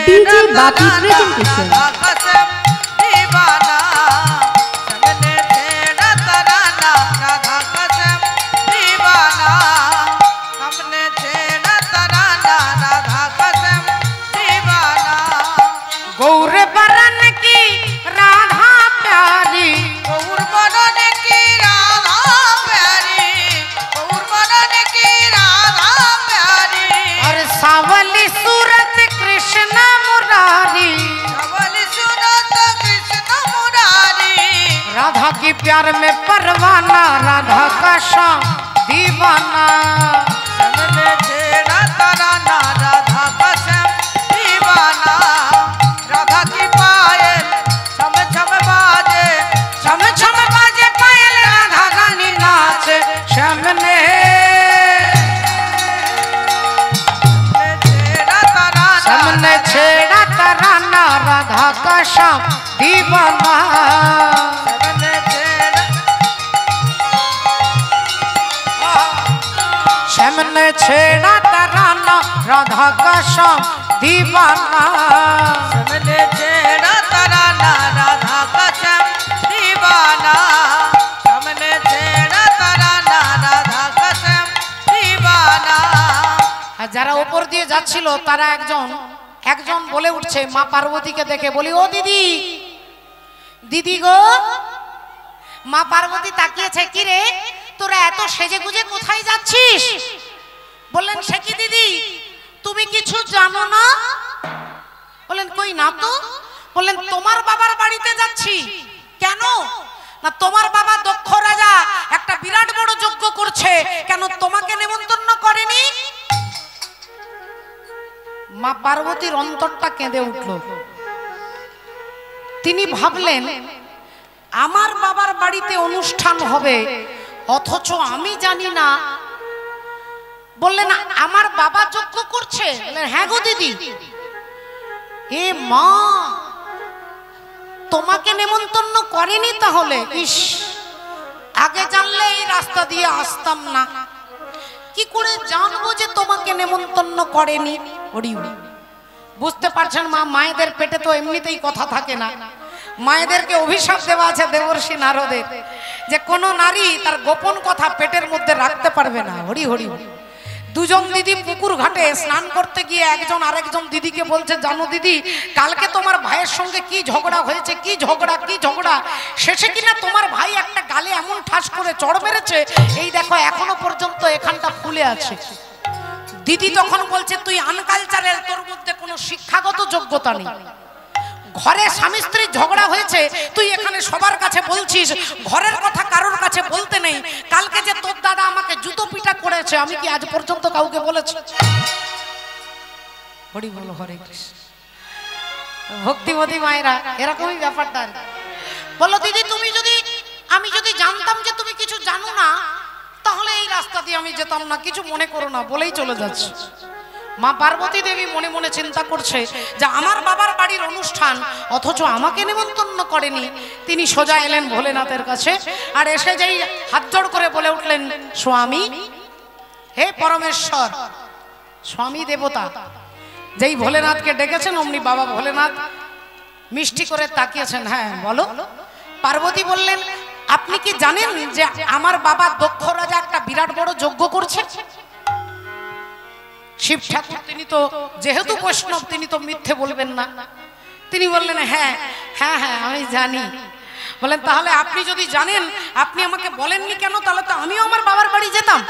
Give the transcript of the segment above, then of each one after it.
DJ Bapi presentation. गौर बरन की राधा प्यारी, गौर बरन की राधा प्यारी, गौर बरन की राधा प्यारी। और सावली सूरत कृष्ण मुरारी, सावली सूरत कृष्ण मुरारी। राधा की प्यार में परवाना, राधा का श्याम दीवाना। सबने छेड़ा तराना, राधा का श्याम दीवाना। राधा की पायल छम छम बाजे, छम छम बाजे पायल, राधा रानी नाचे। श्याम ने छेड़ा तराना, श्याम ने छेड़ा तराना, राधा का श्याम दीवाना। सबने छेड़ा। श्याम ने छेड़ा तराना, राधा का श्याम दीवाना। सबने छेड़ा तराना, राधा का श्याम दीवाना। सबने छेड़ा तराना, राधा का श्याम दीवाना। আর যারা উপর দিয়ে যাচ্ছিল তারা একজন বলে উঠছে মা পার্বতীকে দেখে, বলি ও দিদি, দিদি গো। মা পার্বতী তাকিয়েছে, কি রে তোরা এত সেজে গুজে কোথায় যাচ্ছিস? বললেন সে কি দিদি, তুমি কিছু জানো না? বললেন কই না তো। বললেন তোমার বাবার বাড়িতে যাচ্ছি। কেন? না তোমার বাবা দক্ষ রাজা একটা বিরাট বড় যজ্ঞ করছে, কেন তোমাকে নেমন্তন্ন করেনি? মা পার্বতীর অন্তরটা কেঁদে উঠল। তিনি ভাবলেন আমার বাবার বাড়িতে অনুষ্ঠান হবে অথচ আমি জানি না। বললেন আমার বাবা যজ্ঞ করছে? হ্যাঁ গো দিদি। এ মা, তোমাকে নেমন্তন্ন করেনি তাহলে? ইস, আগে জানলে এই রাস্তা দিয়ে আসতাম না। কি করে জানবো যে তোমাকে নেমন্তন্ন করেনি? বুঝতে পারছেন মা, মায়েদের পেটে তো এমনিতেই কথা থাকে না। মায়েদেরকে অভিশাপ দেওয়া আছে দেবর্ষি নারদের, যে কোনো নারী তার গোপন কথা পেটের মধ্যে রাখতে পারবে না। হরি হরি। দুজন দিদি পুকুর ঘাটে স্নান করতে গিয়ে একজন আরেকজন দিদিকে বলছে, জানো দিদি, কালকে তোমার ভাইয়ের সঙ্গে কি ঝগড়া হয়েছে, কি ঝগড়া। শেষে কিনা তোমার ভাই একটা গালে এমন ঠাস করে চড় মেরেছে, এই দেখো এখনো পর্যন্ত এখানটা ফুলে আছে। দিদি তখন বলছে, তুই আনকালচারের, তোর মধ্যে কোনো শিক্ষাগত যোগ্যতা নেই। ঘরে স্বামী স্ত্রীর ঝগড়া হয়েছে, তুই এখানে সবার কাছে বলছিস, ঘরের কথা কারোর কাছে বলতে নেই। কালকে যে তোর দাদা আমাকে জুতো পিটা করেছে, আমি কি আজ পর্যন্ত কাউকে বলেছি? হরি বল, হরে কৃষ্ণ। ভক্তিবতী মায়েরা এরকমই ব্যাপারটা। বলো দিদি, আমি যদি জানতাম যে তুমি কিছু জানো না, তাহলে এই রাস্তা দিয়ে আমি যেতাম না, কিছু মনে করো না বলেই চলে যাচ্ছে। মা পার্বতী দেবী মনে মনে চিন্তা করছে যে আমার বাবার বাড়ির অনুষ্ঠান অথচ আমাকে নেমন্তন্ন করেনি। তিনি সোজা এলেন ভোলেনাথের কাছে, আর এসে যেই হাত জোড় করে বলে উঠলেন, স্বামী, হে পরমেশ্বর, স্বামী দেবতা। যেই ভোলেনাথকে ডেকেছেন অমনি বাবা ভোলেনাথ মিষ্টি করে তাকিয়েছেন। হ্যাঁ বলো। পার্বতী বললেন, আপনি কি জানেন যে আমার বাবা দক্ষ রাজা একটা বিরাট বড় যজ্ঞ করছে? শিব ঠাকুর তিনি তো যেহেতু বৈষ্ণব, তিনি তো মিথ্যে বলবেন না। তিনি বললেন, হ্যাঁ হ্যাঁ হ্যাঁ আমি জানি। বলেন, তাহলে আপনি যদি জানেন আপনি আমাকে বলেননি কেন? তাহলে তো আমিও আমার বাবার বাড়ি যেতাম।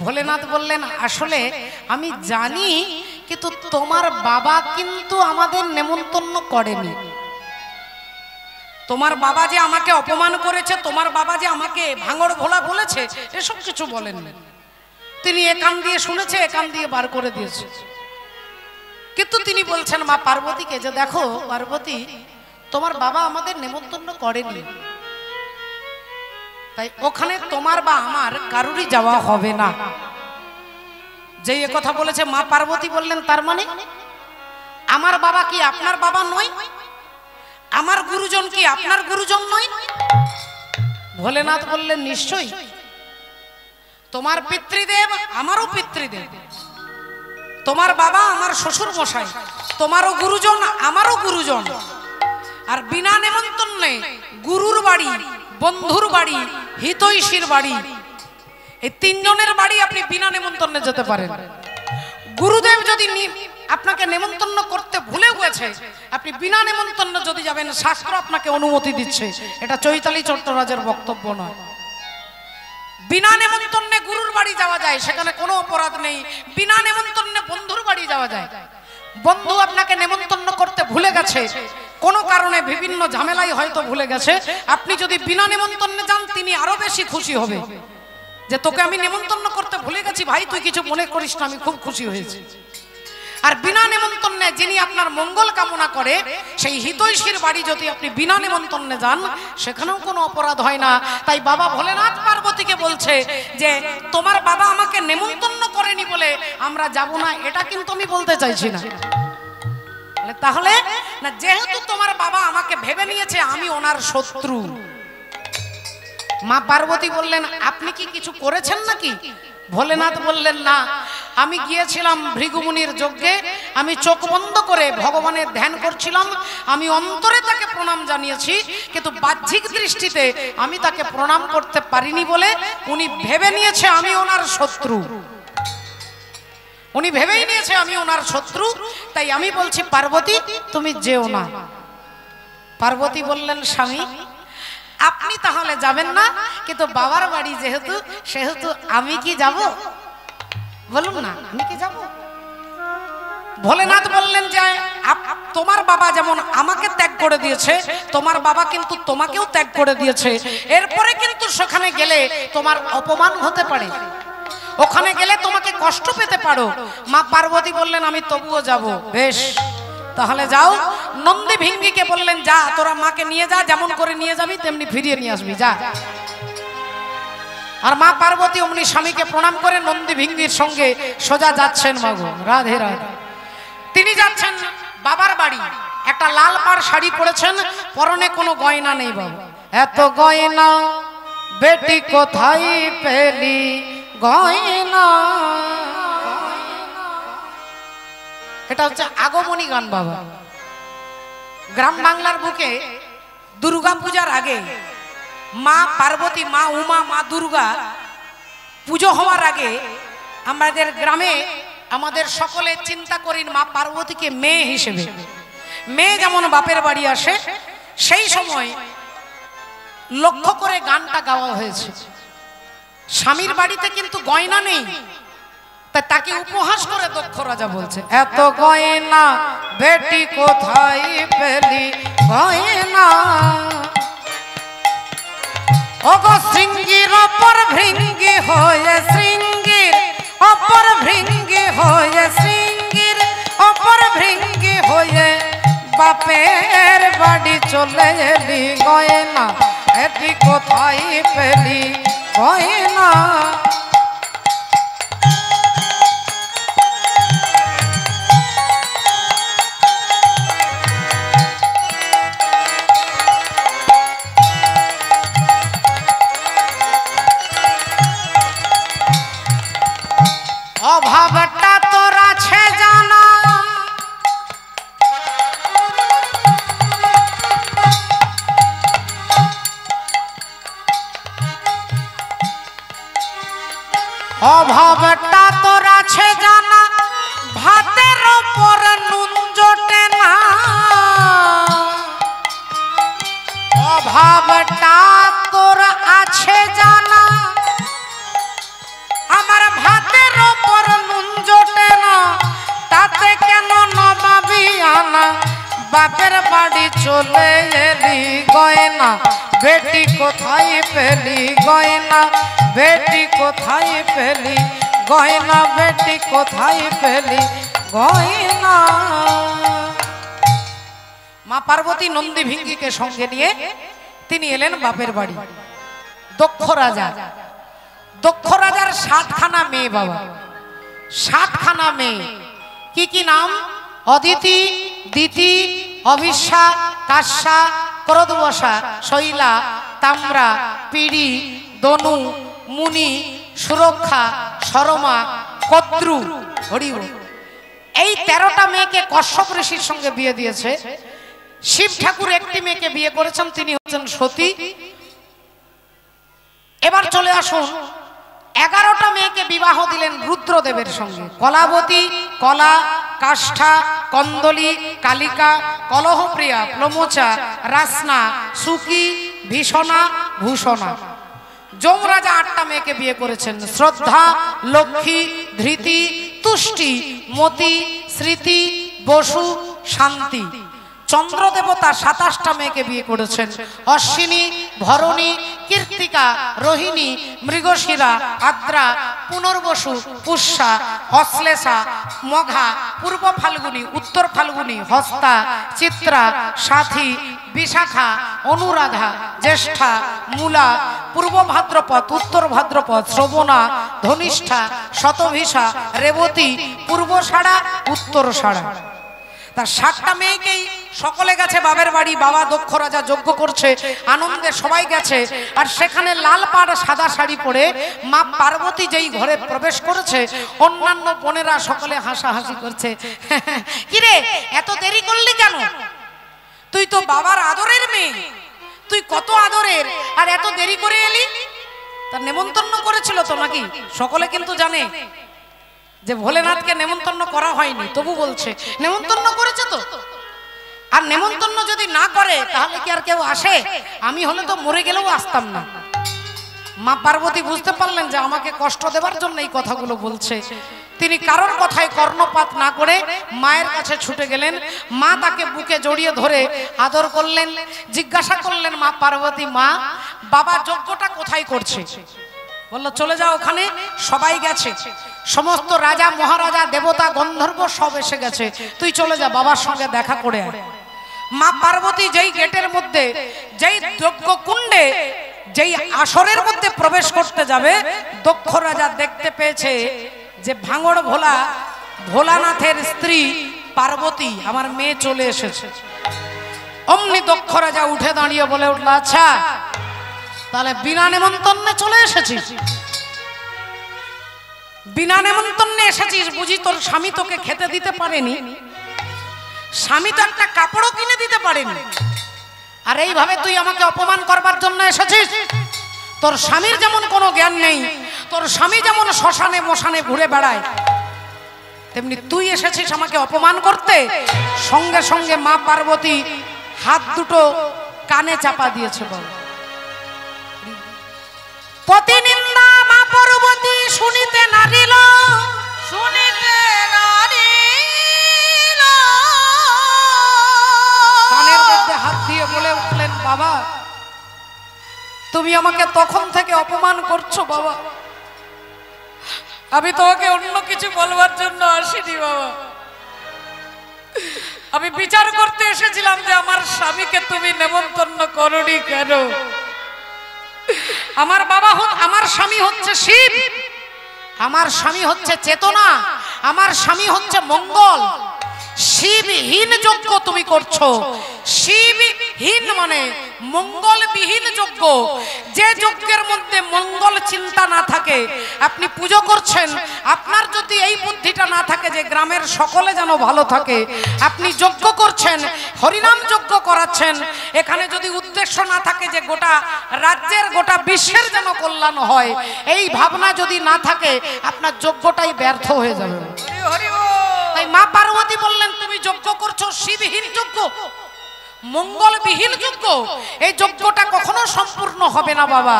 ভোলেনাথ বললেন, আসলে আমি জানি, কিন্তু তোমার বাবা কিন্তু আমাদের নেমন্তন্ন করেনি। তোমার বাবা যে আমাকে অপমান করেছে, তোমার বাবা যে আমাকে ভাঙড় ভোলা বলেছে, এসব কিছু বলেননি। তিনি একান দিয়ে শুনেছে, একান দিয়ে বার করে দিয়েছে। কিন্তু তিনি বলছেন মা পার্বতীকে যে, দেখো পার্বতী, তোমার বাবা আমাদের নেমন্তন্ন করেনি, তাই ওখানে তোমার বা আমার কারুরই যাওয়া হবে না। যে এ কথা বলেছে মা পার্বতী বললেন, তার মানে আমার বাবা কি আপনার বাবা নয়? আমার গুরুজন কি আপনার গুরুজন নয়? ভোলেনাথ বললেন, নিশ্চয়ই। তোমার পিতৃদেব আমারও পিতৃদেব, তোমার বাবা আমার শ্বশুর মশাই, তোমারও গুরুজন আমারও গুরুজন। আর বিনা নেমন্তন্নে গুরুর বাড়ি, বন্ধুর বাড়ি, হিতৈষীর বাড়ি, এই তিনজনের বাড়ি আপনি বিনা নেমন্তন্নে যেতে পারেন। গুরুদেব যদি আপনাকে নেমন্তন্ন করতে ভুলে গেছে, আপনি বিনা নেমন্তন্ন যদি যাবেন, শাস্ত্র আপনাকে অনুমতি দিচ্ছে। এটা চৈতালি চট্টরাজের বক্তব্য নয়। বিনা নেমন্তন্নে গুরুর বাড়ি যাওয়া যায়, সেখানে কোনো অপরাধ নেই। বিনা নেমন্তন্নে বন্ধুর বাড়ি যাওয়া যায়। বন্ধু আপনাকে নেমন্তন্ন করতে ভুলে গেছে, কোনো কারণে বিভিন্ন ঝামেলায় হয়তো ভুলে গেছে, আপনি যদি বিনা নেমন্তন্নে যান, তিনি আরো বেশি খুশি হবে যে তোকে আমি নেমন্তন্ন করতে ভুলে গেছি ভাই, তুই কিছু মনে করিস না, আমি খুব খুশি হয়েছি। আর বিনা নেমন্তন্নে যিনি আপনার মঙ্গল কামনা করে, সেই হিতৈষীর বাড়ি যদি আপনি বিনা নেমন্তন্নে যান, সেখানেও কোনো অপরাধ হয় না। তাই বাবা ভোলেনাথ পার্বতীকে বলছে যে তোমার বাবা আমাকে নেমন্তন্ন করেনি বলে আমরা যাব না, এটা কিন্তু আমি বলতে চাইছি না। তাহলে না, যেহেতু তোমার বাবা আমাকে ভেবে নিয়েছে আমি ওনার শত্রু। মা পার্বতী বললেন আপনি কি কিছু করেছেন নাকি? ভোলেনাথ বললেন না, আমি গিয়েছিলাম ভৃগুমুনির যজ্ঞে, আমি চোখ বন্ধ করে ভগবানের ধ্যান করছিলাম, আমি অন্তরে তাকে প্রণাম জানিয়েছি, কিন্তু বাহ্যিক দৃষ্টিতে আমি তাকে প্রণাম করতে পারিনি বলে উনি ভেবে নিয়েছে আমি ওনার শত্রু। উনি ভেবেই নিয়েছে আমি ওনার শত্রু, তাই আমি বলছি পার্বতী তুমি যেও না। পার্বতী বললেন স্বামী আপনি তাহলে যাবেন না, কিন্তু বাবার বাড়ি যেহেতু, সেহেতু আমি কি যাব? বলুন না, আমি কি যাব? ভোলেনাথ বললেন যে তোমার বাবা যেমন আমাকে ত্যাগ করে দিয়েছে, তোমার বাবা কিন্তু তোমাকেও ত্যাগ করে দিয়েছে। এরপরে কিন্তু সেখানে গেলে তোমার অপমান হতে পারে, ওখানে গেলে তোমাকে কষ্ট পেতে পারো। মা পার্বতী বললেন আমি তবুও যাব। বেশ, তাহলে যাও। নন্দী ভিঙ্গিকে বললেন যা, তোরা মাকে নিয়ে যা, যেমন করে নিয়ে যাবি তেমনি ফিরিয়ে নিয়ে আসবি, যা। আর মা পার্বতী অমনি স্বামীকে প্রণাম করে নন্দী ভিঙ্গির সঙ্গে সোজা যাচ্ছেন। মাগো রাধে রাধে। তিনি যাচ্ছেন বাবার বাড়ি, একটা লাল পাড় শাড়ি পরেছেন, পরনে কোনো গয়না নেই। বাবা এত গয়না বেটি কোথায় পেলি গয়না, এটা হচ্ছে আগমনী গান। বাবা গ্রাম বাংলার বুকে দুর্গা পূজার আগে মা পার্বতী, মা উমা, মা দুর্গা পুজো হওয়ার আগে আমাদের গ্রামে আমাদের সকলে চিন্তা করি মা পার্বতীকে মেয়ে হিসেবে। মেয়ে যেমন বাপের বাড়ি আসে, সেই সময় লক্ষ্য করে গানটা গাওয়া হয়েছে। স্বামীর বাড়িতে কিন্তু গয়না নেই, তাকে উপহাস করে দক্ষ রাজা বলছে এত গয়না বেটি কোথায় পেলি গয়না, ওগো শৃঙ্গির অপর ভৃঙ্গি হয়ে, শৃঙ্গির অপর ভৃঙ্গি হয়ে, শৃঙ্গির অপর ভৃঙ্গি হয়ে বাপের বাড়ি চলে এলি গয়না এটি কোথায় পেলি গয়না। অভাবটা তোর আছে জানা, অভাবটা তোর আছে জানা, ভাতের ওপর নুন জোটে না। অভাবটা তোর আছে জানা, আমার ভাতের ওপর নুন জোটে না, তাতে কেন নবাবি আনা, বাপের বাড়ি চলে এলি গয়না বেটি কোথায় পেলি গয়না, বেটি কোথায় পেলি গয়না, বেটি কোথায় পেলি গয়না। মা পার্বতী নন্দী ভিঙ্গিকে সঙ্গে নিয়ে তিনি এলেন বাপের বাড়ি। দক্ষ রাজা, দক্ষ রাজার 60খানা মেয়ে। বাবা 60খানা মেয়ে। কি কি নাম? অদিতি, দিতি, অবিশ্যা, কাশ্যা, ক্রোধবশা, শৈলা, তাম্রা, পিড়ি, দনু, মুনি, সুরক্ষা, শরমা, কদ্রু। হরি এই 13টা মেয়েকে কশ্যপ ঋষির সঙ্গে বিয়ে দিয়েছে। শিব ঠাকুর একটি মেয়েকে বিয়ে করেছেন, তিনি হচ্ছেন সতী। এবার চলে আসুন, 11টা মেয়েকে বিবাহ দিলেন রুদ্রদেবের সঙ্গে। কলাবতী, কলা, কাষ্ঠা, কন্দলী, কালিকা, কলহপ্রিয়া, প্লমোচা, রাসনা, সুকি, ভীষণা, ভূষণা। যমরাজা 8টা মেয়েকে বিয়ে করেছেন। শ্রদ্ধা, লক্ষ্মী, ধৃতি, তুষ্টি, মতি, স্মৃতি, বসু, শান্তি। চন্দ্রদেবতা 27টা মেয়েকে বিয়ে করেছেন। অশ্বিনী, ভরণী, কীর্তিকা, রোহিণী, মৃগশিরা, আদ্রা, পুনর্বসু, পুষ্যা, অশ্লেষা, মঘা, পূর্ব ফাল্গুনী, উত্তর ফাল্গুনী, হস্তা, চিত্রা, সাথী, বিশাখা, অনুরাধা, জ্যেষ্ঠা, মূলা, পূর্ব ভাদ্রপদ, উত্তর ভাদ্রপদ, শ্রবণা, ধনিষ্ঠা, শতভিষা, রেবতী, পূর্বষাঢ়া, উত্তরষাঢ়া। তার 7টা মেয়েকেই সকলে গেছে বাবের বাড়ি। বাবা দক্ষ রাজা যজ্ঞ করছে, আনন্দে সবাই গেছে। আর সেখানে লাল পাড় সাদা শাড়ি পরে মা পার্বতী যেই ঘরে প্রবেশ করেছে, অন্যান্য বোনেরা সকলে হাসাহাসি করছে। কিরে, এত দেরি করলি কেন? তুই তো বাবার আদরের মেয়ে, তুই কত আদরের, আর এত দেরি করে এলি? তার নেমন্তন্ন করেছিল তো নাকি? সকলে কিন্তু জানে যে ভোলেনাথকে নেমন্তন্ন করা হয়নি, তবু বলছে নেমন্তন্ন করেছে তো। আর নেমন্তন্ন যদি না করে তাহলে কি আর কেউ আসে? আমি হলে তো মরে গেলেও আসতাম না। মা পার্বতী বুঝতে পারলেন যে আমাকে কষ্ট দেবার জন্য এই কথাগুলো বলছে। তিনি কারোর কথায় কর্ণপাত না করে মায়ের কাছে ছুটে গেলেন। মা তাকে বুকে জড়িয়ে ধরে আদর করলেন। জিজ্ঞাসা করলেন মা পার্বতী, মা বাবা যজ্ঞটা কোথায় করছে? বললো চলে যাও, ওখানে সবাই গেছে, সমস্ত রাজা মহারাজা দেবতা গন্ধর্ব সব এসে গেছে, তুই চলে যা, বাবার সঙ্গে দেখা করে আয়। মা পার্বতী যেই গেটের মধ্যে, যেই যজ্ঞ কুণ্ডে, যেই আসরের মধ্যে প্রবেশ করতে যাবে, দক্ষ রাজা দেখতে পেয়েছে যে ভাঙড় ভোলা, ভোলানাথের স্ত্রী পার্বতী, আমার মেয়ে চলে এসেছে। অমনি দক্ষ রাজা উঠে দাঁড়িয়ে বলে উঠল, আচ্ছা তাহলে বিনা নেমন্তন্নে চলে এসেছিস? বিনা নেমন্তন্নে এসেছিস বুঝি? তোর স্বামী তোকে খেতে দিতে পারেনি? স্বামী তো একটা কাপড়ও কিনে দিতে পারেনি, আর এইভাবে তুই আমাকে অপমান করবার জন্য এসেছিস? তোর স্বামীর যেমন কোনো জ্ঞান নেই, তোর স্বামী যেমন শ্মশানে মশানে ঘুরে বেড়ায়, তেমনি তুই এসেছিস আমাকে অপমান করতে। সঙ্গে সঙ্গে মা পার্বতী হাত দুটো কানে চাপা দিয়েছে। বল, প্রতিনিন্দা মা পার্বতী শুনিতে নারিল, শুনিতে নারিল। কানের মধ্যে হাত দিয়ে বলে উঠলেন, বাবা তুমি আমাকে তখন থেকে অপমান করছো বাবা, আমি তোমাকে অন্য কিছু বলবার জন্য আসিনি বাবা। আমি বিচার করতে এসেছিলাম যে আমার স্বামীকে তুমি নেমন্তন্ন করনি কেন? আমার বাবা আমার স্বামী হচ্ছে শিব, আমার স্বামী হচ্ছে চেতনা, আমার স্বামী হচ্ছে মঙ্গল। শিবহীন যজ্ঞ তুমি করছো। শিবহীন মানে মঙ্গলবিহীন যজ্ঞ। যে যজ্ঞের মধ্যে মঙ্গল চিন্তা না থাকে আপনি পুজো করছেন, আপনার যদি এই বুদ্ধিটা না থাকে যে গ্রামের সকলে যেন ভালো থাকে, আপনি যজ্ঞ করছেন, হরিনাম যজ্ঞ করাচ্ছেন, এখানে যদি উদ্দেশ্য না থাকে যে গোটা রাজ্যের গোটা বিশ্বের যেন কল্যাণ হয়, এই ভাবনা যদি না থাকে আপনার যজ্ঞটাই ব্যর্থ হয়ে যাবে। তাই মা পার্বতী বললেন তুমি যজ্ঞ করছো শিবহীন যজ্ঞ, মঙ্গলবিহীন যজ্ঞ, এই যজ্ঞটা কখনো সম্পূর্ণ হবে না বাবা।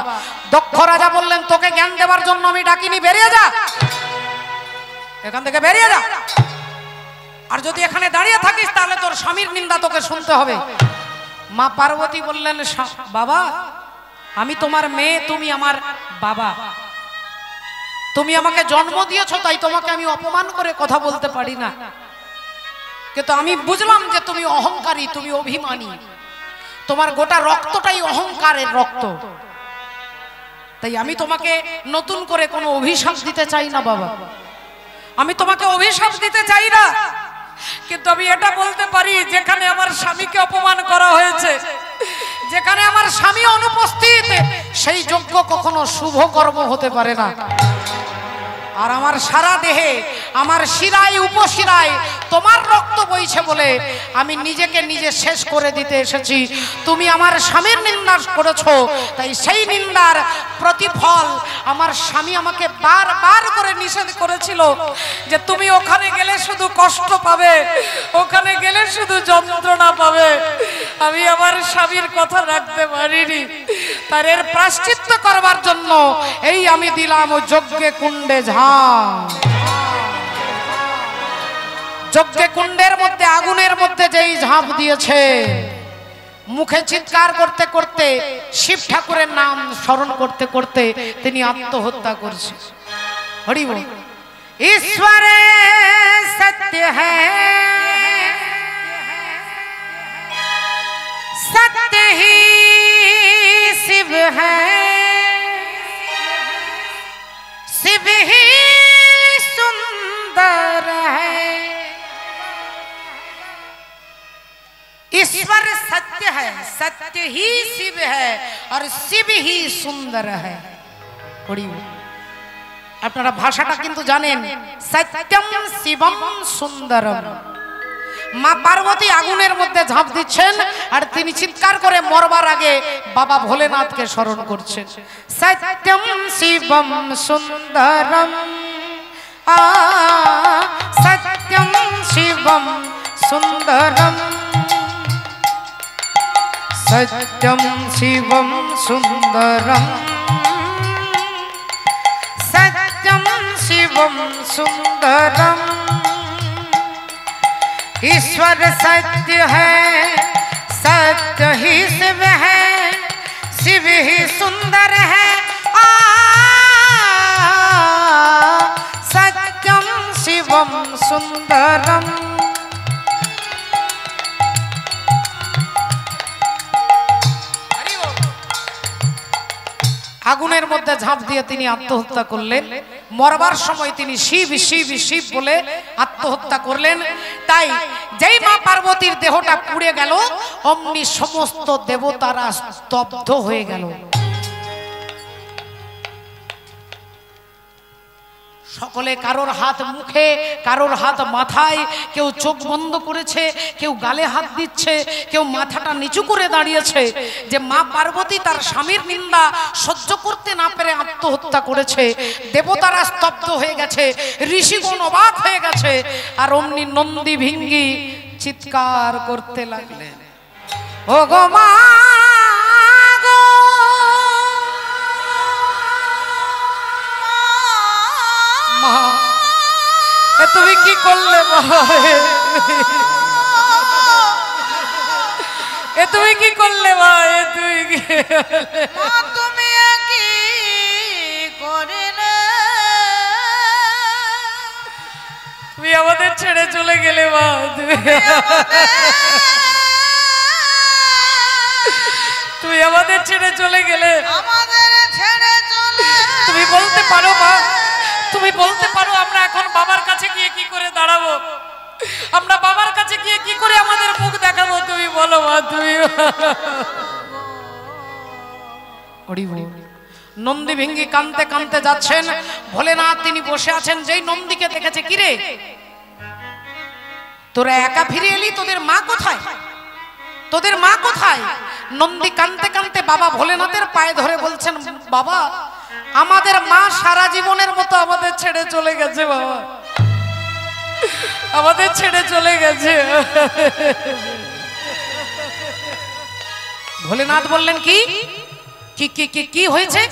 দক্ষ রাজা বললেন তোকে জ্ঞান দেওয়ার জন্য আমি ডাকিনি, বেরিয়ে যা এখান থেকে, বেরিয়ে যা। আর যদি এখানে দাঁড়িয়ে থাকিস তাহলে তোর স্বামীর নিন্দা তোকে শুনতে হবে। মা পার্বতী বললেন বাবা আমি তোমার মেয়ে, তুমি আমার বাবা, তুমি আমাকে জন্ম দিয়েছো, তাই তোমাকে আমি অপমান করে কথা বলতে পারি না। কিন্তু আমি বুঝলাম যে তুমি অহংকারী, তুমি অভিমানী, তোমার গোটা রক্তটাই অহংকারের রক্ত, তাই আমি তোমাকে নতুন করে কোনো অভিশাপ দিতে চাই না বাবা, আমি তোমাকে অভিশাপ দিতে চাই না। কিন্তু আমি এটা বলতে পারি যেখানে আমার স্বামীকে অপমান করা হয়েছে, যেখানে আমার স্বামী অনুপস্থিত, সেই যজ্ঞ কখনো শুভ কর্ম হতে পারে না। আর আমার সারা দেহে আমার শিরায় উপশিরায় তোমার রক্ত বইছে বলে আমি নিজেকে নিজে শেষ করে দিতে এসেছি। তুমি আমার স্বামীর নিন্দা করেছো, তাই সেই নিন্দার প্রতিফল আমার স্বামী আমাকে বারবার করে নিষেধ করেছিল যে তুমি ওখানে গেলে শুধু কষ্ট পাবে, ওখানে গেলে শুধু যন্ত্রণা পাবে। আমি আমার স্বামীর কথা রাখতে পারিনি, তার এর প্রায়শ্চিত্ত করবার জন্য এই আমি দিলাম যজ্ঞে কুণ্ডে ঝাঁপ। যজ্ঞে কুণ্ডের মধ্যে আগুনের মধ্যে যেই ঝাঁপ দিয়েছে, মুখে চিৎকার করতে করতে শিব ঠাকুরের নাম স্মরণ করতে করতে তিনি আত্মহত্যা করছে। হরি বল। ईश्वर सत्य है, सत्य ही शिव है, शिव ही सुंदर है। ईश्वर सत्य है, सत्य ही शिव है और शिव ही सुंदर है। আপনারা ভাষাটা কিন্তু জানেন, সত্যম শিবম সুন্দরম। মা পার্বতী আগুনের মধ্যে ঝাঁপ দিচ্ছেন আর তিনি চিৎকার করে মরবার আগে বাবা ভোলেনাথকে স্মরণ করছেন। সত্যম শিবম সুন্দরম, সত্যম শিবম সুন্দরম, সত্যম শিবম সুন্দরম, सत्यम शिवम सुंदरम। ईश्वर सत्य है, सत्य ही शिव है, शिव ही सुंदर है। सत्यम शिवम सुंदरम। আগুনের মধ্যে ঝাঁপ দিয়ে তিনি আত্মহত্যা করলেন। মরবার সময় তিনি শিব শিব শিব বলে আত্মহত্যা করলেন। তাই যেই মা পার্বতীর দেহটা পুড়ে গেল, অমনি সমস্ত দেবতারা স্তব্ধ হয়ে গেল। সকলে কারোর হাত মুখে, কারোর হাত মাথায়, কেউ চোখ বন্ধ করেছে, কেউ গালে হাত দিচ্ছে, কেউ মাথাটা নিচু করে দাঁড়িয়েছে যে মা পার্বতী তার স্বামীর নিন্দা সহ্য করতে না পেরে আত্মহত্যা করেছে। দেবতারা স্তব্ধ হয়ে গেছে, ঋষিগণ অবাক হয়ে গেছে। আর অমনি নন্দী ভিঙ্গি চিৎকার করতে লাগলেন, ও গো মা গো, মা তুমি কি করলে? তুমি কি করলে মা? তুমি কি করলে? তুমি আমাদের ছেড়ে চলে গেলে মা। তুমি আমাদের ছেড়ে চলে গেলে। তুমি বলতে পারো মা, তুমি বলতে পারো আমরা এখন বাবার কাছে গিয়ে কি করে দাঁড়াবো? আমরা বাবার কাছে গিয়ে কি করে আমাদের মুখ দেখাবো? তুমি বলো মা, তুমি। নন্দী ভিঙ্গি কানতে কানতে যাচ্ছেন। ভোলেনাথ তিনি বসে আছেন। যেই নন্দীকে দেখেছে, কিরে তোরা একা ফিরে এলি, তোদের মা কোথায়? তোদের মা কোথায়? নন্দী কানতে কানতে বাবা ভোলেনাথের পায়ে ধরে বলছেন, বাবা আমাদের মা সারা জীবনের মতো আমাদের ছেড়ে চলে গেছে, বাবা আমাদের ছেড়ে চলে গেছে। ভোলেনাথ বললেন, কি কি কি কি কি হয়েছে?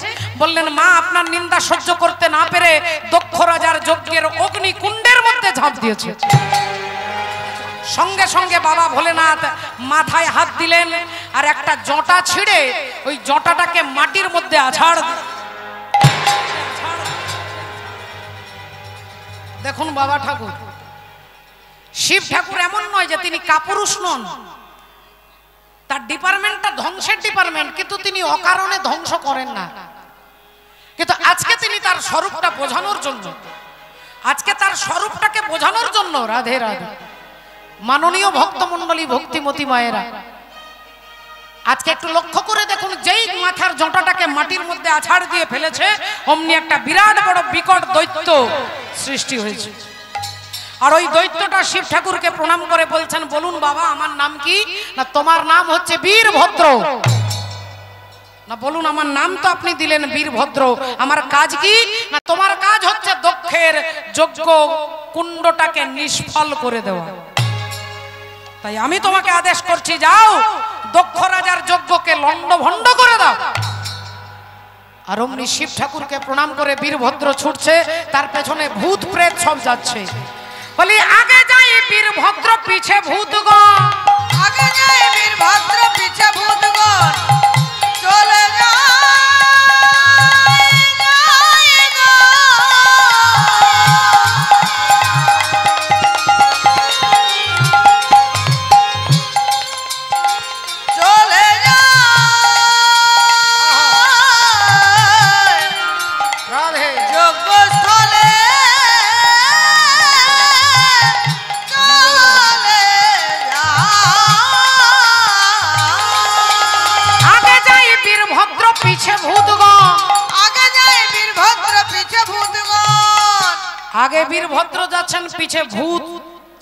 বললেন, মা আপনার নিন্দা সহ্য করতে না পেরে দক্ষ রাজার যজ্ঞের অগ্নি কুণ্ডের মধ্যে ঝাঁপ দিয়েছে। সঙ্গে সঙ্গে বাবা ভোলেনাথ মাথায় হাত দিলেন আর একটা জটা ছিঁড়ে ওই জটাটাকে মাটির মধ্যে আছাড়। দেখুন বাবা ঠাকুর, শিব ঠাকুর এমন নয় যে তিনি কাপুরুষ নন, তার ডিপার্টমেন্টটা ধ্বংসের ডিপার্টমেন্ট, কিন্তু তিনি অকারণে ধ্বংস করেন না। কিন্তু আজকে তিনি তার স্বরূপটা বোঝানোর জন্য, আজকে তার স্বরূপটাকে বোঝানোর জন্য, রাধে রাধে মাননীয় ভক্তমণ্ডলী, ভক্তিমতী মায়েরা, আজকে একটু লক্ষ্য করে দেখুন, যেই মাথার জটাটাকে মাটির মধ্যে আছাড় দিয়ে ফেলেছে, অমনি একটা বিরাট বড় বিকট দৈত্য সৃষ্টি হয়েছে। আর ওই দৈত্যটা শিব ঠাকুরকে প্রণাম করে বলছেন, বলুন বাবা আমার নাম কি? না তোমার নাম হচ্ছে বীরভদ্র। না বলুন আমার নাম তো আপনি দিলেন বীরভদ্র, আমার কাজ কি? না তোমার কাজ হচ্ছে দক্ষের যজ্ঞ কুণ্ডটাকে নিষ্ফল করে দেওয়া। তাই আমি তোমাকে আদেশ করছি, যাও দক্ষ রাজার যজ্ঞকে লণ্ডভণ্ড করে দাও। আর অমনি শিব ঠাকুরকে প্রণাম করে বীরভদ্র ছুটছে, তার পেছনে ভূত প্রেত সব যাচ্ছে। বলি আগে যাই বীরভদ্র পিছে ভূতগণ, আগে যাই বীরভদ্র পিছে ভূতগণ, চলে আগে বীরভদ্র যাচ্ছেন, পিছে ভূত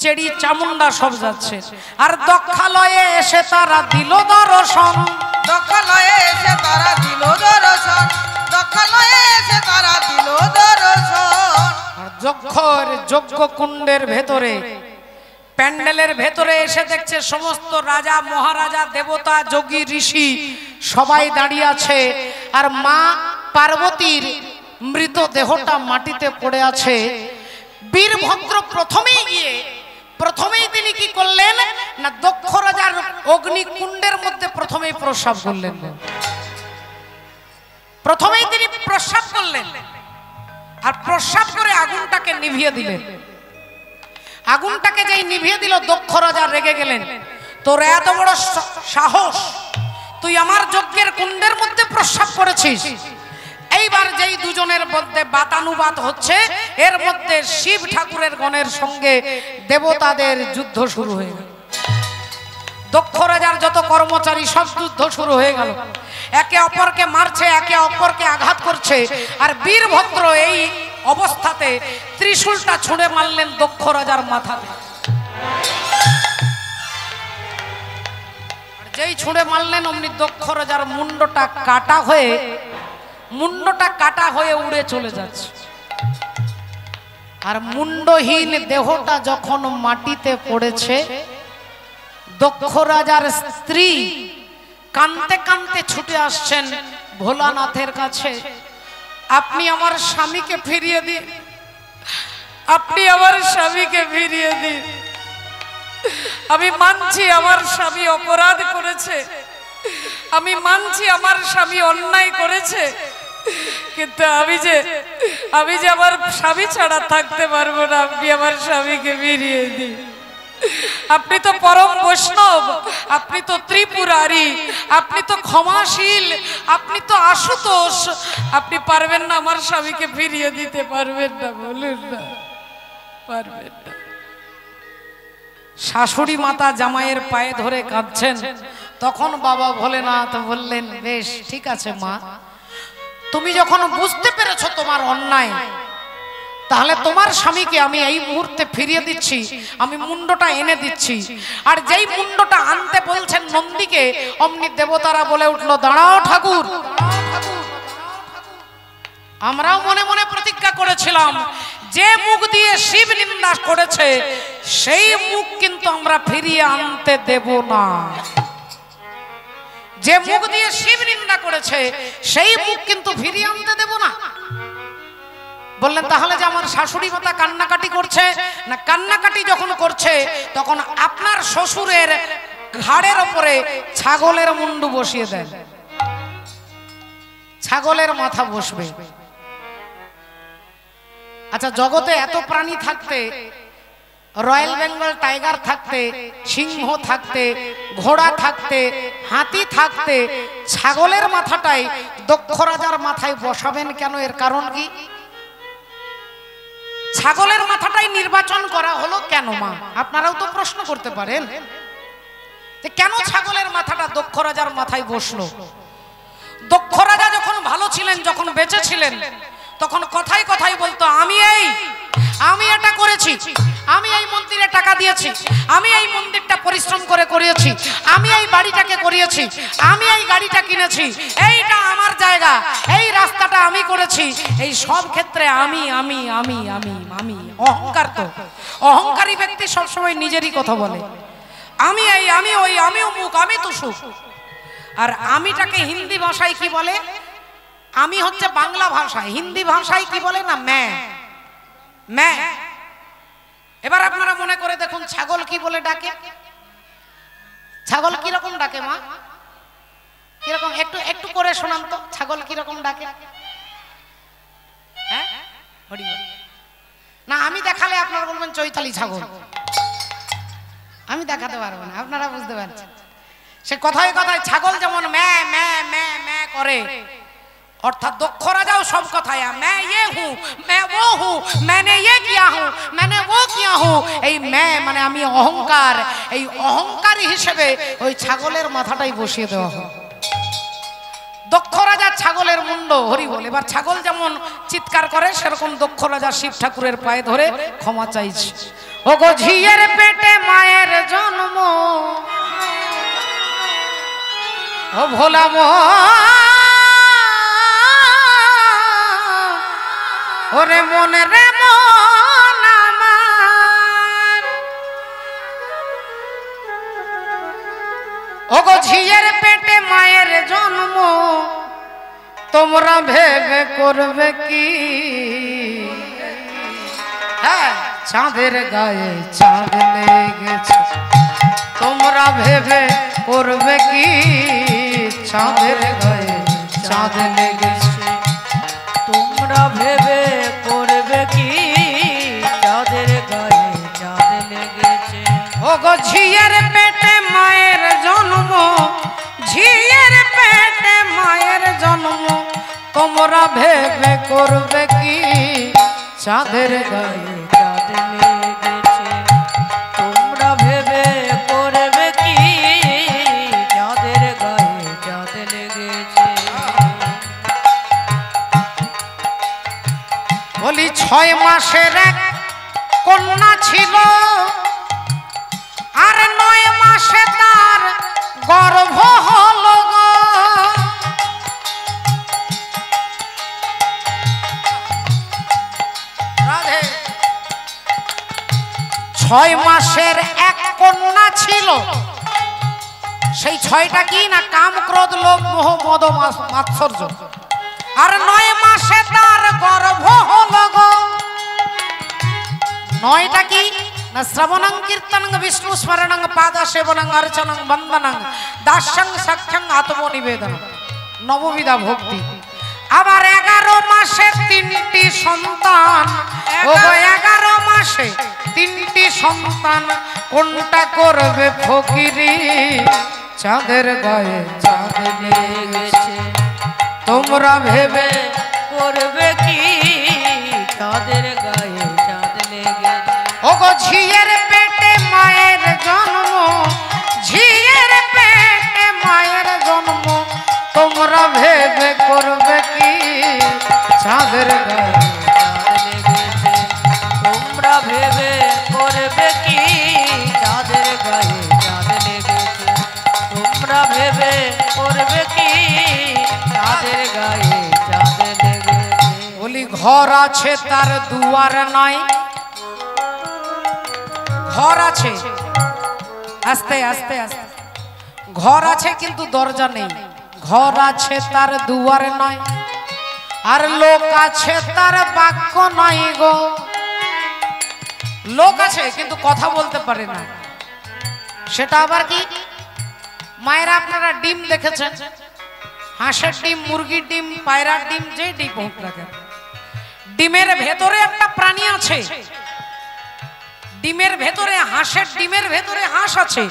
চেড়ি চামুন্ডা সব যাচ্ছে। আর দক্ষালয়ে এসে তারা দিল দর্শন, দক্ষালয়ে এসে তারা দিল দর্শন, দক্ষালয়ে এসে তারা দিল দর্শন। আর যজ্ঞ কুণ্ডের ভেতরে প্যান্ডেলের ভেতরে এসে দেখছে সমস্ত রাজা মহারাজা দেবতা যোগী ঋষি সবাই দাঁড়িয়ে আছে। আর মা পার্বতীর মৃত দেহটা মাটিতে পড়ে আছে। বীরভদ্র প্রথমেই তিনি কি করলেন? না দক্ষ রাজার অগ্নিকুণ্ডের মধ্যে প্রথমেই প্রস্রাব করলেন। প্রথমেই তিনি প্রস্রাব করলেন, আর প্রস্রাব করে আগুনটাকে নিভিয়ে দিলেন। আগুনটাকে যেই নিভিয়ে দিল, দক্ষ রাজা রেগে গেলেন, তোর এত বড় সাহস, তুই আমার যজ্ঞের কুণ্ডের মধ্যে প্রস্রাব করেছিস। এইবার যেই দুজনের মধ্যে বাতানুবাদ হচ্ছে, এর মধ্যে শিব ঠাকুরের গণের সঙ্গে দেবতাদের যুদ্ধ শুরু হয়ে গেল। দক্ষ রাজার যত কর্মচারী সব যুদ্ধ শুরু হয়ে গেল, একে অপরকে মারছে, একে অপরকে আঘাত করছে। আর বীরভদ্র এই অবস্থাতে ত্রিশূলটা ছুঁড়ে মারলেন দক্ষ রাজার মাথাতে। যেই ছুঁড়ে মারলেন অমনি দক্ষ রাজার মুন্ডটা কাটা হয়ে উড়ে চলে যাচ্ছে। আর মুন্ডহীন দেহটা যখন মাটিতে পড়েছে, দক্ষ রাজার স্ত্রী কাঁদতে কাঁদতে ছুটে আসছেন ভোলানাথের কাছে, আপনি আমার স্বামীকে ফিরিয়ে দিন, আপনি আমার স্বামীকে ফিরিয়ে দিন। আমি মানছি আমার স্বামী অপরাধ করেছে, আমি মানছি আমার স্বামী অন্যায় করেছে, কিন্তু আমি যে আমার স্বামী ছাড়া থাকতে পারবো না, আপনি আমার স্বামীকে ফিরিয়ে দিন। আপনি তো পরম বৈষ্ণব, আপনি তো ত্রিপুরারি, আপনি তো ক্ষমাশীল, আপনি তো আশুতোষ, আপনি পারবেন না আমার স্বামীকে ফিরিয়ে দিতে? পারবেন না? বলুন না, পারবেন না। শাশুড়ি মাতা জামাইয়ের পায়ে ধরে কাঁদছেন। তখন বাবা ভোলেনাথ বললেন, বেশ ঠিক আছে মা, তুমি যখন বুঝতে পেরেছো তোমার অন্যায়, তাহলে তোমার স্বামীকে আমি এই মুহূর্তে ফিরিয়ে দিচ্ছি, আমি মুন্ডটা এনে দিচ্ছি। আর যেই মুন্ডটা আনতে বলছেন নন্দীকে, অমনি দেবতারা বলে উঠলো, দাঁড়াও ঠাকুর, আমরাও মনে মনে প্রতিজ্ঞা করেছিলাম, যে মুখ দিয়ে শিব নিন্দা করেছে সেই মুখ কিন্তু আমরা ফিরিয়ে আনতে দেব না। যে মুখ দিয়ে শিব নিন্দা করেছে সেই মুখ কিন্তু ফিরিয়ে আনতে দেব না। বললেন, তাহলে যে আমার শাশুড়ি মাতা কান্নাকাটি করছে, না কান্নাকাটি যখন করছে তখন আপনার শ্বশুরের ঘাড়ের উপরে ছাগলের মুন্ডু বসিয়ে দেন, ছাগলের মাথা বসবে। আচ্ছা, জগতে এত প্রাণী থাকতে, রয়্যাল বেঙ্গল টাইগার থাকতে, সিংহ থাকতে, ঘোড়া থাকতে, হাতি থাকতে, ছাগলের মাথাটাই দক্ষ রাজার মাথায় বসাবেন কেন? এর কারণ কি? ছাগলের মাথাটাই নির্বাচন করা হলো কেন মা? আপনারাও তো প্রশ্ন করতে পারেন যে কেন ছাগলের মাথাটা দক্ষ রাজার মাথায় বসলো? দক্ষ রাজা যখন ভালো ছিলেন, যখন বেঁচে ছিলেন, তখন কথায় কথায় বলতো, আমি এটা করেছি, আমি এই মন্দিরে টাকা দিয়েছি, আমি এই মন্দিরটা পরিশ্রম করে করিয়েছি, আমি এই বাড়িটাকে করিয়েছি, আমি এই গাড়িটা কিনেছি, এইটা আমার জায়গা, এই রাস্তাটা আমি করেছি, এই সব ক্ষেত্রে আমি আমি আমি আমি আমি অহংকার। তো অহংকারী ব্যক্তি সবসময় নিজেরই কথা বলে, আমি এই, আমি ওই, আমি অমুক, আমি তুসুক। আর আমিটাকে হিন্দি ভাষায় কি বলে? আমি হচ্ছে বাংলা ভাষায়, হিন্দি ভাষায় কি বলে না ম্যা ম্যা। এবার আপনারা মনে করে দেখুন ছাগল কি বলে ডাকে? ছাগল কিরকম ডাকে মা? কিরকম একটু একটু করে শোনান তো, ছাগল কিরকম ডাকে? হ্যাঁ হরি হরি। না আমি দেখালে আপনারা বলবেন চৈতালি ছাগল, আমি দেখাতে পারবো না, আপনারা বুঝতে পারছেন। সে কথায় কথায় ছাগল যেমন ম্যা ম্যা ম্যা ম্যা করে, অর্থাৎ দক্ষ রাজাও সব কথায় मैं ये हूँ, मैं वो हूँ, मैंने ये किया हूँ, मैंने वो किया हूँ। এই मैं মানে আমি অহংকার, এই অহংকারী হিসেবে ওই ছাগলের মাথাটাই বসিয়ে দেওয়া হয়। দক্ষ রাজা ছাগলের মুন্ড, হরি বল। এবার ছাগল যেমন চিৎকার করে সেরকম দক্ষ রাজা শিব ঠাকুরের পায়ে ধরে ক্ষমা চাইছে। ও গো ঝিয়ের পেটে মায়ের জন্ম, ও ভোলা মো ওরে মন রে মন আমার, ওগো ঝিয়ের পেটে মায়ের জন্ম, তোমরা ভেবে করবে কি? হ্যাঁ চাঁদের গায়ে চাঁদ লেগেছে, তোমরা ভেবে করবে কি? চাঁদের গায়ে চাঁদ লেগেছে, তোমরা ভেবে করবে কি? চাঁদের গায়ে চাঁদ লেগেছে। ওগো ঝিয়ের পেটে মায়ের জন্ম, ঝিয়ের পেটে মায়ের জন্ম, তোমরা ভেবে করবে কি? চাঁদের গায়ে চাঁদ লেগেছে, তোমরা ভেবে করবে কি? চাঁদের গায়ে চাঁদ লেগেছে। বলি 6 মাসের এক কন্যা ছিল, আর 9 মাসে তার গর্ভ হলো গো। রাধে। 6 মাসের এক কন্যা ছিল, সেই 6টা কি না কাম ক্রোধ লোভ মোহ মদ মাৎসর্য, আর 9 মাসে তার গর্ভ হলো গো। 9টা কি না শ্রবণং কীর্তনং বিষ্ণু স্মরণং পাদ সেবনং অর্চনং বন্দনং দাস্যং সখ্যং আত্মনিবেদনং, নববিধা ভক্তি। আবার 11 মাসে 3টি সন্তান, ওগো 11 মাসে 3টি সন্তান, কোনটা করবে ফকিরি? চাঁদের গায়ে চাঁদ লেগেছে, তোমরা ভেবে করবে কি? চাঁদের গায়ে চাঁদ লেগেছে। ওগো ঝিয়ের পেটে মায়ের জন্ম, ঝিয়ের পেটে মায়ের জন্ম, তোমরা ভেবে করবে কি? চাঁদের গায়ে চাঁদ লেগেছে, তোমরা ভেবে করবে কি? চাঁদের গায়ে চাঁদ লেগেছে, তোমরা ভেবে করবে কি? চাঁদের গায়ে চাঁদ লেগেছে। বলি ঘর আছে তার দুয়ার নাই, ঘর আছে, আস্তে আস্তে আস্তে, ঘর আছে কিন্তু দরজা নেই। ঘর আছে তার দুয়ার নাই, আর লোক আছে তার বাক্য নাই গো। লোক আছে কিন্তু কথা বলতে পারে না, সেটা আবার কি? মায়েরা আপনারা ডিম দেখেছেন, হাঁসের ডিম, মুরগির ডিম, পায়রার ডিম, যে ডিম হোক না কেন, ডিমের ভেতরে একটা প্রাণী আছে। ডিমের ভেতরে, হাঁসের ডিমের ভেতরে হাঁস আছে,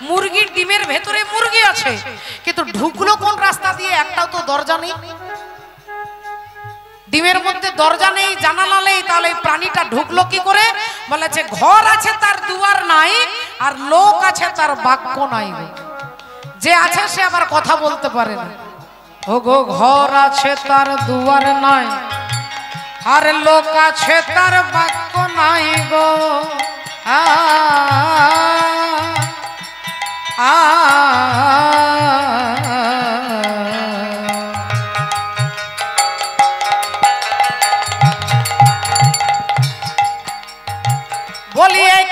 মুরগির ডিমের ভেতরে মুরগি আছে, কিন্তু ঢুকলো কোন রাস্তা দিয়ে? একটাও তো দরজা নেই। ডিমের মধ্যে দরজা নেই, জানালা নেই, তাহলে প্রাণীটা ঢুকলো কি করে? বলেছে ঘর আছে তার দুয়ার নাই, আর লোক আছে তার বাক্য নাই। যে আছে সে আবার কথা বলতে পারে না। ও গো ঘর আছে তার দুয়ার নাই, আর লোক আছে তার বাক্য নাই গো। বলি এই